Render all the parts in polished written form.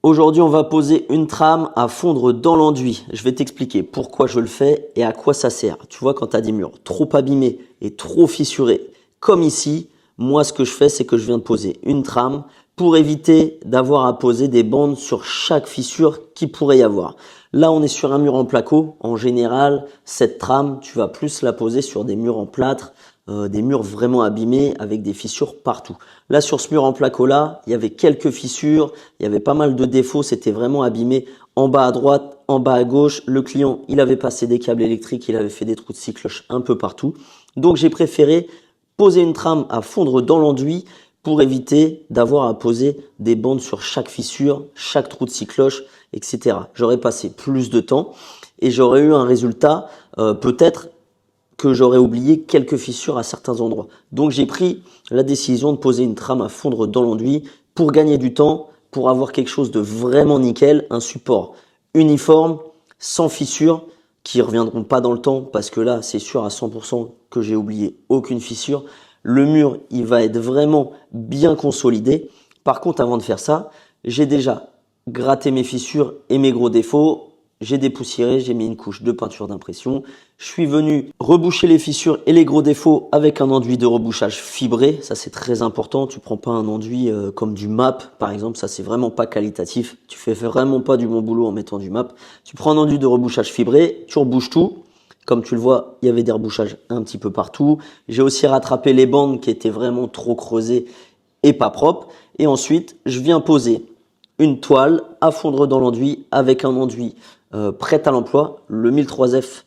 Aujourd'hui, on va poser une trame à fondre dans l'enduit. Je vais t'expliquer pourquoi je le fais et à quoi ça sert. Tu vois, quand tu as des murs trop abîmés et trop fissurés, comme ici, moi, ce que je fais, c'est que je viens de poser une trame pour éviter d'avoir à poser des bandes sur chaque fissure qu'il pourrait y avoir. Là, on est sur un mur en placo. En général, cette trame, tu vas plus la poser sur des murs en plâtre, des murs vraiment abîmés avec des fissures partout. Là, sur ce mur en placo là, il y avait quelques fissures, il y avait pas mal de défauts, c'était vraiment abîmé en bas à droite, en bas à gauche. Le client, il avait passé des câbles électriques, il avait fait des trous de scie cloche un peu partout. Donc, j'ai préféré poser une trame à fondre dans l'enduit pour éviter d'avoir à poser des bandes sur chaque fissure, chaque trou de scie cloche, etc. J'aurais passé plus de temps et j'aurais eu un résultat peut-être que j'aurais oublié quelques fissures à certains endroits. Donc j'ai pris la décision de poser une trame à fondre dans l'enduit pour gagner du temps, pour avoir quelque chose de vraiment nickel, un support uniforme, sans fissures, qui ne reviendront pas dans le temps parce que là c'est sûr à 100% que j'ai oublié aucune fissure. Le mur il va être vraiment bien consolidé. Par contre avant de faire ça, j'ai déjà gratté mes fissures et mes gros défauts. J'ai dépoussiéré, j'ai mis une couche de peinture d'impression. Je suis venu reboucher les fissures et les gros défauts avec un enduit de rebouchage fibré. Ça, c'est très important. Tu prends pas un enduit comme du MAP, par exemple. Ça, c'est vraiment pas qualitatif. Tu fais vraiment pas du bon boulot en mettant du MAP. Tu prends un enduit de rebouchage fibré, tu rebouches tout. Comme tu le vois, il y avait des rebouchages un petit peu partout. J'ai aussi rattrapé les bandes qui étaient vraiment trop creusées et pas propres. Et ensuite, je viens poser une toile à fondre dans l'enduit avec un enduit prêt à l'emploi, le 1003F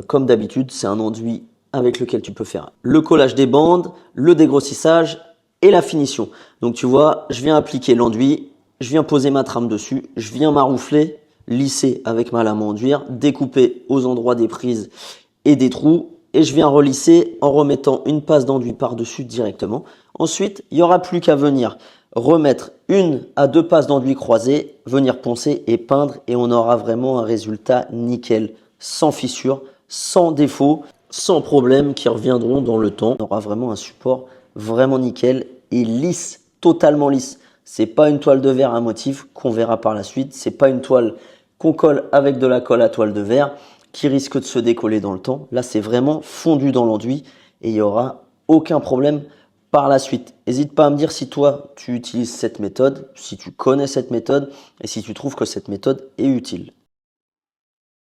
comme d'habitude, c'est un enduit avec lequel tu peux faire le collage des bandes, le dégrossissage et la finition. Donc tu vois, je viens appliquer l'enduit, je viens poser ma trame dessus, je viens maroufler, lisser avec ma lame à enduire, découper aux endroits des prises et des trous et je viens relisser en remettant une passe d'enduit par-dessus directement. Ensuite, il n'y aura plus qu'à venir remettre 1 à 2 passes d'enduit croisées, venir poncer et peindre et on aura vraiment un résultat nickel, sans fissure, sans défaut, sans problème qui reviendront dans le temps. On aura vraiment un support vraiment nickel et lisse, totalement lisse. C'est pas une toile de verre à motif qu'on verra par la suite, c'est pas une toile qu'on colle avec de la colle à toile de verre qui risque de se décoller dans le temps. Là, c'est vraiment fondu dans l'enduit et il n'y aura aucun problème par la suite. N'hésite pas à me dire si toi, tu utilises cette méthode, si tu connais cette méthode et si tu trouves que cette méthode est utile.